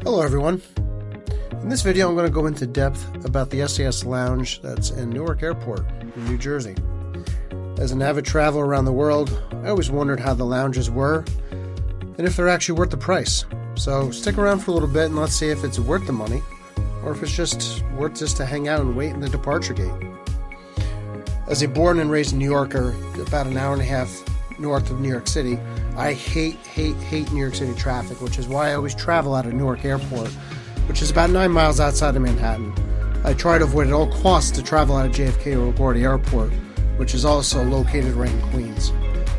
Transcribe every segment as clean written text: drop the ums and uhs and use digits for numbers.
Hello everyone. In this video I'm going to go into depth about the SAS Lounge that's in Newark Airport in New Jersey. As an avid traveler around the world, I always wondered how the lounges were and if they're actually worth the price. So stick around for a little bit and let's see if it's worth the money or if it's just worth just to hang out and wait in the departure gate. As a born and raised New Yorker, about an hour and a half north of New York City, I hate New York City traffic, which is why I always travel out of Newark Airport, which is about 9 miles outside of Manhattan. I try to avoid at all costs to travel out of JFK or LaGuardia Airport, which is also located right in Queens.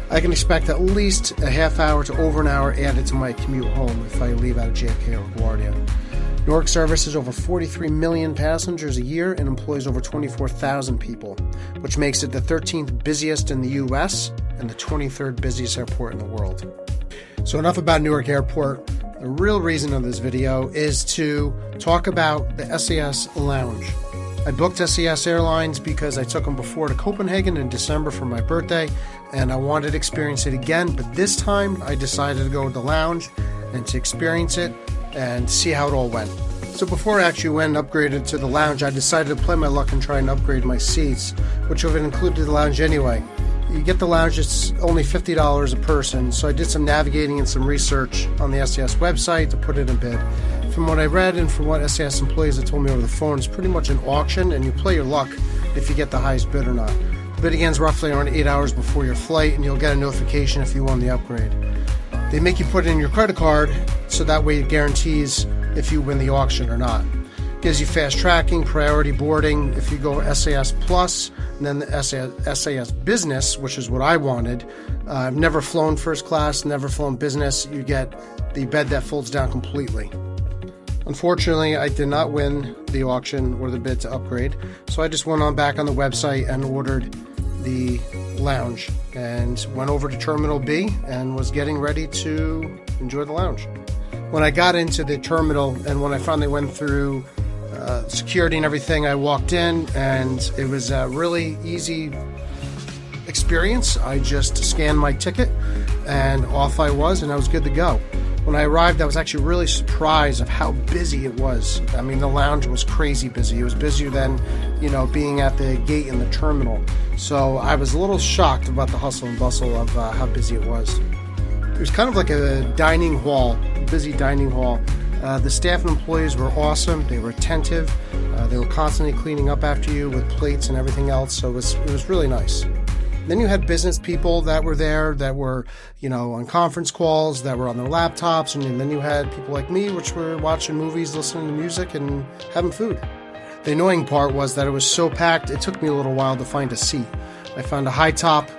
I can expect at least a half hour to over an hour added to my commute home if I leave out of JFK or LaGuardia. Newark services over 43 million passengers a year and employs over 24,000 people, which makes it the 13th busiest in the U.S. and the 23rd busiest airport in the world. So enough about Newark Airport. The real reason of this video is to talk about the SAS Lounge. I booked SAS Airlines because I took them before to Copenhagen in December for my birthday, and I wanted to experience it again, but this time I decided to go with the lounge and to experience it and see how it all went. So before I actually went and upgraded to the lounge, I decided to play my luck and try and upgrade my seats, which would have included the lounge anyway. You get the lounge, it's only $50 a person, so I did some navigating and some research on the SAS website to put it in bid. From what I read and from what SAS employees have told me over the phone, it's pretty much an auction and you play your luck if you get the highest bid or not. The bid begins roughly around 8 hours before your flight and you'll get a notification if you won the upgrade. They make you put in your credit card so that way it guarantees if you win the auction or not. Gives you fast tracking, priority boarding if you go SAS Plus, and then the SAS Business, which is what I wanted. I've never flown first class, never flown business. You get the bed that folds down completely. Unfortunately, I did not win the auction or the bid to upgrade, so I just went on back on the website and ordered the lounge and went over to Terminal B and was getting ready to enjoy the lounge. When I got into the terminal and when I finally went through security and everything, I walked in and it was a really easy experience. I just scanned my ticket and off I was and I was good to go. When I arrived, I was actually really surprised of how busy it was. I mean, the lounge was crazy busy. It was busier than, being at the gate in the terminal. So I was a little shocked about the hustle and bustle of how busy it was. It was kind of like a dining hall, a busy dining hall. The staff and employees were awesome. They were attentive. They were constantly cleaning up after you with plates and everything else. So it was really nice. Then you had business people that were there that were, on conference calls, that were on their laptops. And then you had people like me, which were watching movies, listening to music, and having food. The annoying part was that it was so packed, it took me a little while to find a seat. I found a high top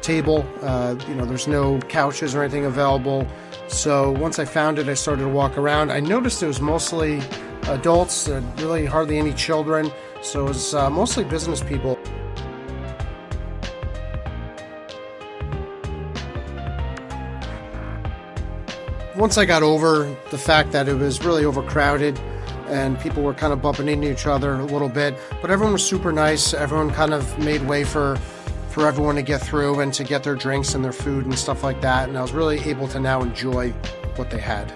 table. There's no couches or anything available. So once I found it, I started to walk around. I noticed it was mostly adults, really hardly any children. So it was mostly business people. Once I got over the fact that it was really overcrowded and people were kind of bumping into each other a little bit, but everyone was super nice. Everyone kind of made way for everyone to get through and to get their drinks and their food and stuff like that, and I was really able to now enjoy what they had.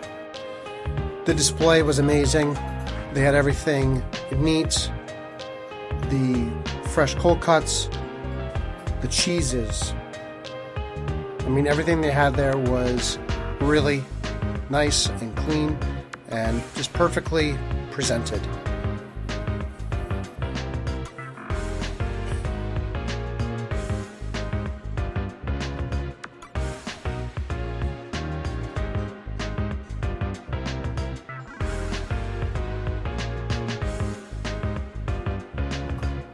The display was amazing. They had everything neat, the fresh cold cuts, the cheeses. I mean, everything they had there was really nice and clean and just perfectly presented.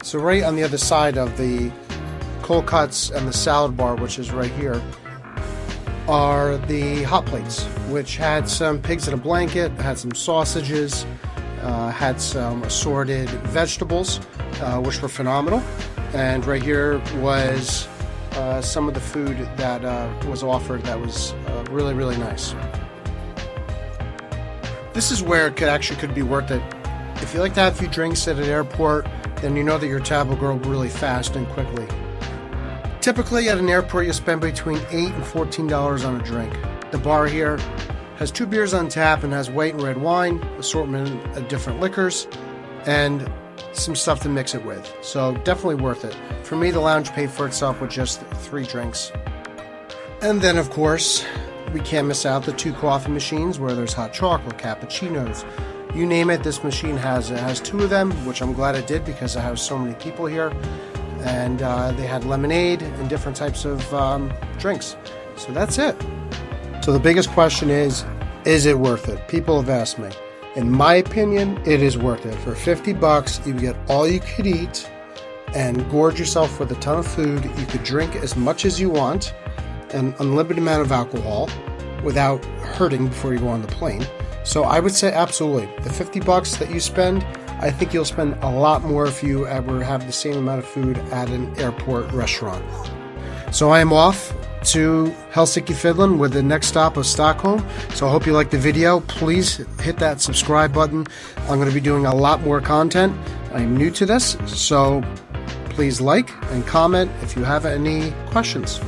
So right on the other side of the cold cuts and the salad bar, which is right here, are the hot plates, which had some pigs in a blanket, had some sausages, had some assorted vegetables, which were phenomenal. And right here was some of the food that was offered that was really, really nice. This is where it could be worth it. If you like to have a few drinks at an airport, then you know that your tab will grow really fast and quickly. Typically at an airport you spend between $8 and $14 on a drink. The bar here Has 2 beers on tap and has white and red wine, assortment of different liquors, and some stuff to mix it with. So definitely worth it. For me, the lounge paid for itself with just 3 drinks. And then, of course, we can't miss out the 2 coffee machines where there's hot chocolate, cappuccinos, you name it. This machine has 2 of them, which I'm glad it did because I have so many people here. And they had lemonade and different types of drinks. So that's it. So the biggest question is it worth it? People have asked me. In my opinion, it is worth it. For $50, you get all you could eat and gorge yourself with a ton of food. You could drink as much as you want, an unlimited amount of alcohol without hurting before you go on the plane. So I would say absolutely. The $50 that you spend, I think you'll spend a lot more if you ever have the same amount of food at an airport restaurant. So I am off to Helsinki, Finland, with the next stop of Stockholm. So I hope you liked the video. Please hit that subscribe button. I'm going to be doing a lot more content. I'm new to this, so please like and comment if you have any questions.